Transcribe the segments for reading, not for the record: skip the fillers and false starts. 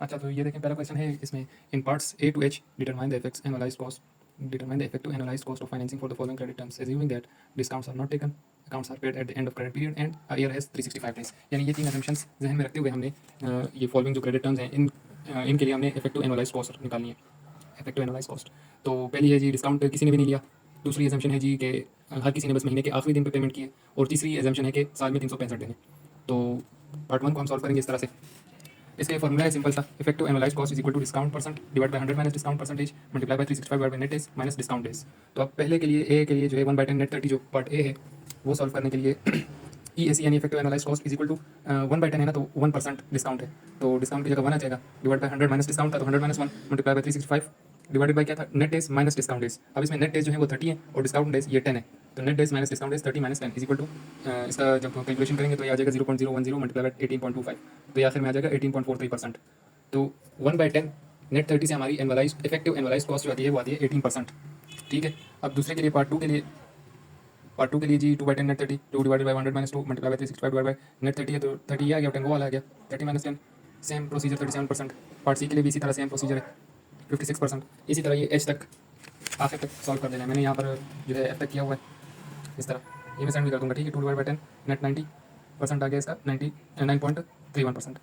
अच्छा, तो ये देखें, पहला क्वेश्चन है इसमें, in parts A to H determine the effects analysed cost, determine the effective annualized cost of financing for the following credit terms, assuming that discounts are not taken, accounts are paid at the end of credit period and a year has 365 days। यानी ये तीन assumptions जहन में रखते हुए हमने ये following जो क्रेडिट टर्म्स हैं इनके लिए हमने इफेक्टिव एनुअलाइज्ड कॉस्ट निकालनी है। इफेक्टिव एनुअलाइज्ड कॉस्ट तो पहली है जी, डिस्काउंट किसी ने भी नहीं लिया। दूसरी एजम्पशन है जी कि हर किसी ने बस महीने के आखिरी दिन पर पेमेंट की है। और तीसरी एजम्पशन है कि साल में 365 दिन है। तो पार्ट 1 को हम सॉल्व करेंगे इस तरह से। इसका फॉर्मूला है सिंपल सा, effective annualised cost is equal to discount percent divide by 100 minus discount percentage multiply by 365 divide by net days minus discount days. तो अब पहले के लिए ए के लिए जो है 1/10 नेट 30 जो पार्ट ए है वो सॉल्व करने के लिए ई ए सी यानी effective annualised cost is equal to 1/10 है ना, तो 1% डिस्काउंट है, तो डिस्काउंट की जगह 1 आ जाएगा, डिवाइड बाय 100 माइनस डिस्काउंट था तो 100 minus 1 multiply by 365 divided by क्या था, net days minus discount days. अब इसमें नेट डेज जो है वो 30 है और डिस्काउंट डेज ये 10 है, तो net days minus discount days 30 minus 10 is equal to, इसका जब कैलकुलेशन करेंगे तो ये आ जाएगा 0.010 मल्टीप्लाई बाय 18.25, तो ये आखिर में आ जाएगा 18.43%। तो 1/10 नेट 30 से हमारी एनुअलाइज इफेक्टिव एनुअलाइज कॉस्ट जो आती है वो आती है 18%। ठीक है। अब दूसरे के लिए पार्ट 2 के लिए जी 2/10 net 30 2 divided by 100 minus 2 multiply by 365 divide by net 30 है, तो 30 ये आ गया, 10 वो वाला आ गया, 30 minus 10 same procedure 37%। Part C के लिए भी इसी तरह सेम प्रोसीजर है 56%। इसी तरह ये एच तक आखिर तक सॉल्व कर देना है। मैंने यहाँ पर जो है एफ तक किया हुआ है इस तरह, ये मैं सेंड भी कर दूँगा। ठीक है। 2 डिवाइड बाय 10 नेट 90% आ गया, इसका 9.31%।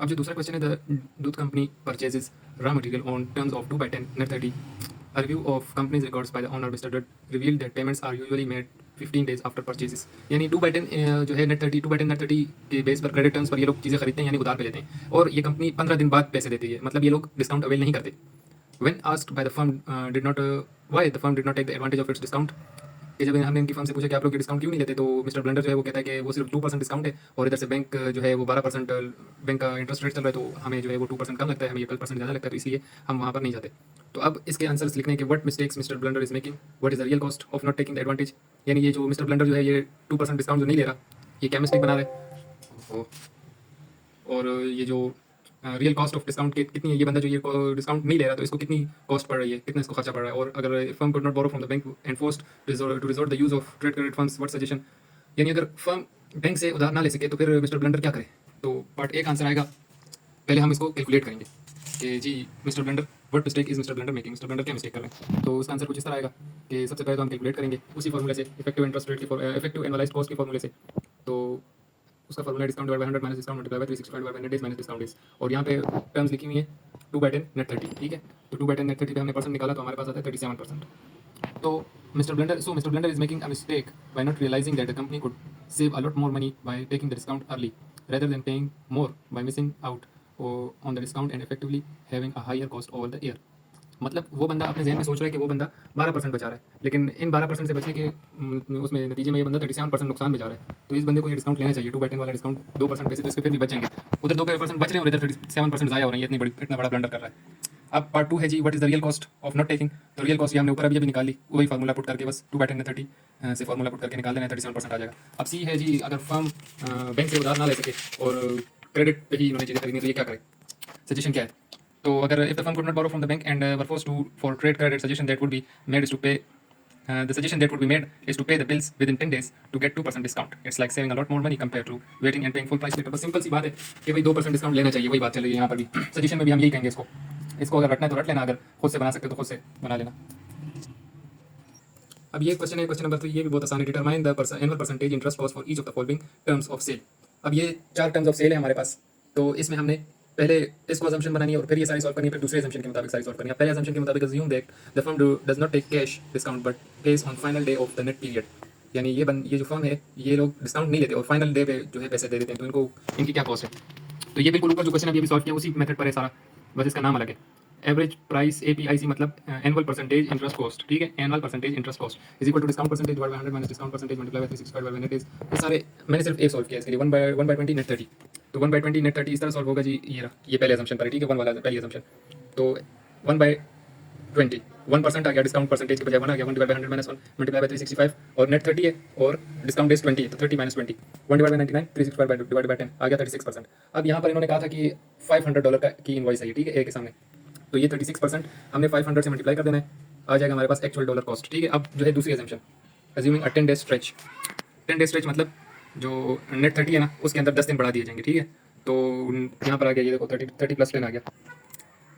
अब जो दूसरा क्वेश्चन है, द दूध company purchases raw material on terms of 2/10 net 30। A review of company's records by the owner Mr. Dutt revealed that payments are usually made 15 days after purchases। यानी 2/10 जो है नेट 30 2/10 नेट 30 के base पर credit terms पर ये लोग चीज़ें खरीदते हैं, यानी उधार पे लेते हैं, और ये कंपनी 15 दिन बाद पैसे देती है, मतलब ये लोग डिस्काउंट अवेल नहीं करते। When asked by the firm why the firm did not take the advantage of its discount, कि जब हमने इनकी फर्म से पूछा कि आप लोग ये डिस्काउंट क्यों नहीं लेते, तो मिस्टर ब्लंडर जो है वो कहता है कि वो सिर्फ 2% डिस्काउंट है और इधर से बैंक जो है वो 12% बैंक का इंटरेस्ट रेट चल रहा है, तो हमें जो है वो 2% कम लगता है, हमें ये 12% ज़्यादा लगता है, तो इसलिए हम वहाँ पर नहीं जाते। तो अब इसके आंसर्स लिखने के, what mistakes mister blunder is making, what is the real cost of not taking the advantage. यानी ये जो मिस्टर ब्लंडर जो है ये 2% डिस्काउंट जो नहीं ले रहा, ये क्या मिस्टेक बना रहा है, और ये जो रियल कॉस्ट ऑफ डिस्काउंट कितनी है, ये बंदा जो ये डिस्काउंट नहीं ले रहा तो इसको कितनी कॉस्ट पड़ रही है, कितना इसको खर्चा पड़ रहा है, और अगर firm could not borrow from the bank and forced to resort the use of trade credit funds, what suggestion. यानी अगर फर्म बैंक से उधार ना ले सके तो फिर मिस्टर ब्लंडर क्या करे। तो पार्ट ए का आंसर आएगा, पहले हम इसको कैलकुलेट करेंगे कि जी mister blunder what mistake is mister blunder making, mister blunder क्या मिस्टेक कर रहे हैं। तो उसका आंसर कुछ इस तरह आएगा कि सबसे पहले तो हम कैलकुलेट करेंगे उसी फॉर्मूले से, इफेक्टिव इंटरेस्ट रेट की इफेक्टिव एनालाइज्ड कॉस्ट के फॉर्मूले से। तो उसका formula discount divide by 100 minus discount multiply by 365 divide by net days minus discount days, और यहाँ पे टर्म्स लिखी हुई है 2/10 नेट 30। ठीक है। तो 2/10 नेट 30 पे हमने परसेंट निकाला तो हमारे पास आता है 37%। तो mister Blender is making a mistake by not realising that the company could save a lot more money by taking the discount early rather than paying more by missing out on the discount and effectively having a higher cost over the year। मतलब वो बंदा अपने जहन में सोच रहा है कि वो बंदा 12% बचा रहा है, लेकिन इन 12% से बचे के उसमें नतीजे में ये बंदा 37% नुकसान में जा रहा है। तो इस बंदे को ये डिस्काउंट लेना चाहिए, 2/10 वाला डिस्काउंट 2% पैसे तो इसके फिर भी बचेंगे, उधर 2% बच रहे हैं और इधर 37% ज़ाया हो रही है, इतना बड़ा ब्लंडर कर रहा है। अब पार्ट 2 है जी, what is the real cost of not taking. तो रियल कॉस्ट ये हमने ऊपर अभी निकाल ली, वही फार्मूला पुट करके बस 2/10 30 से फार्मूला पुट करके निकाल देना, 37% आ जाएगा। अब सी है जी, अगर फर्म बैंक से उधार ना ले सके और क्रेडिट पे ही इन्होंने चीज़ें खरीदनी, तो ये क्या करे, सजेशन क्या है। तो अगर if the firm could not borrow from the bank and were forced to for trade credit, suggestion that would be made is to pay the suggestion that would be made is to pay the bills within 10 days to get 2% discount। It's like saving a lot more money compared to waiting and paying full price later। बस simple सी बात है कि भाई 2% discount लेना चाहिए, वही बात चल रही है यहाँ पर भी, सजेशन में भी हम यही कहेंगे इसको अगर रटना है तो रट लेना, अगर खुद से बना सकते हो तो खुद से बना लेना। अब ये क्वेश्चन है, क्वेश्चन नंबर 3, ये भी बहुत आसान है। Determine the annual percentage interest cost for each of the following terms of sale. अब ये 4 टर्म्स ऑफ सेल है हमारे पास, तो इसमें हमने पहले इसको अजम्पशन बनानी है और फिर ये सारी सॉल्व करनी है, फिर दूसरे अजम्पशन के मुताबिक सारी सॉल्व करनी है। पहले अजम्पशन के मुताबिक assume that the firm does not take cash discount but pays on final day of the net period. यानी ये जो फर्म है ये लोग डिस्काउंट नहीं लेते और फाइनल डे पे जो है पैसे दे देते हैं, तो इनकी क्या कॉस्ट है। तो ये बिल्कुल ऊपर जो क्वेश्चन अभी सॉल्व किया उसी मेथड पर है सारा, बस इसका नाम अलग है। एवरेज प्राइस APIC मतलब एनुअल परसेंटेज इंटरेस्ट कॉस्ट। ठीक है। Annual percentage interest cost is equal to discount percentage divide by 100 minus discount percentage multiply by 365 divide by net days. ये सारे मैंने सिर्फ एक सॉल्व किया इसके लिए, 1/20 नेट 30। तो 1/20 नेट 30 इस तरह सॉल्व होगा जी, ये पहले असम्पशन पर है। ठीक है। 1 वाला पहली असम्पशन, तो 1/20 1% आ गया, डिस्काउंट परसेंटेज के बजाय 1 आ गया, 1 divide by 100 minus 1 multiply by 365, और नेट 30 है और डिस्काउंट डेज 20 है, तो 30 minus 20 1 divide by 99 365 divide bye 10 आ गया 36%। अब यहाँ पर इन्होंने कहा था कि $500 की इनवॉइस है, ठीक है, ए के सामने, तो ये 36% हमने 500 से मल्टीप्लाई कर देना है, आ जाएगा हमारे पास एक्चुअल डॉलर कॉस्ट। ठीक है। अब जो है दूसरी अजम्पशन, अज्यूमिंग अ 10 डे स्ट्रेच मतलब जो नेट 30 है ना उसके अंदर 10 दिन बढ़ा दिए जाएंगे। ठीक है। तो यहाँ पर आ गया ये देखो 30 प्लस 10 आ गया।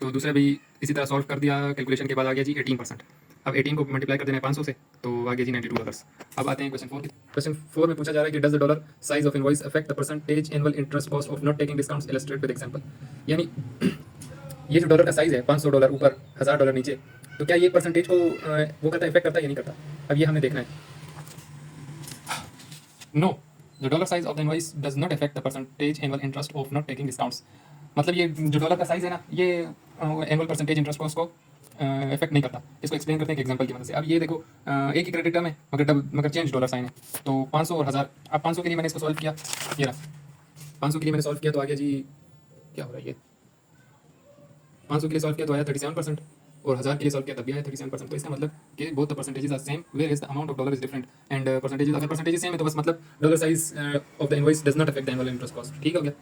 तो दूसरा भी इसी तरह सॉल्व कर दिया, कैलकुलेशन के बाद आ गया जी 18%। अब 18 को मल्टीप्लाई कर देना है 500 से, तो आ गया जी $92। अब आते हैं क्वेश्चन 4 की। क्वेश्चन 4 में पूछा जा रहा है कि does the dollar size of invoice affect the percentage annual interest cost of not taking discounts, illustrate with example. यानी ये जो डॉलर का साइज है $500 ऊपर, $1000 नीचे, तो क्या ये परसेंटेज को वो करता है, इफेक्ट करता है या नहीं करता? अब ये हमें देखना है। No, the dollar size of the invoice does not affect the percentage annual interest of not taking discounts. मतलब ये जो डॉलर का साइज है ना, ये एनुअल परसेंटेज इंटरेस्ट कॉस्ट को इफेक्ट नहीं करता। इसको एक्सप्लेन करते हैं एक एग्जांपल की मदद से। अब ये देखो एक ही क्रेडिट टर्म है, मगर चेंज डॉलर साइन है, तो 500 और 1000। अब 500 के लिए मैंने इसको सॉल्व किया, ये रहा 500 के लिए मैंने सॉल्व किया, तो आ गया जी, क्या हो रहा है ये, 500 के लिए सॉल्व किया तो आया 37%, और 1000 के लिए सॉल्व किया तब भी आया 37%। तो इसका मतलब कि both the percentages are same, where is the amount of dollar is different. And percentages, अगर परसेंटेज सेम है तो बस मतलब dollar size of the invoice does not affect the annual interest cost. ठीक हो गया।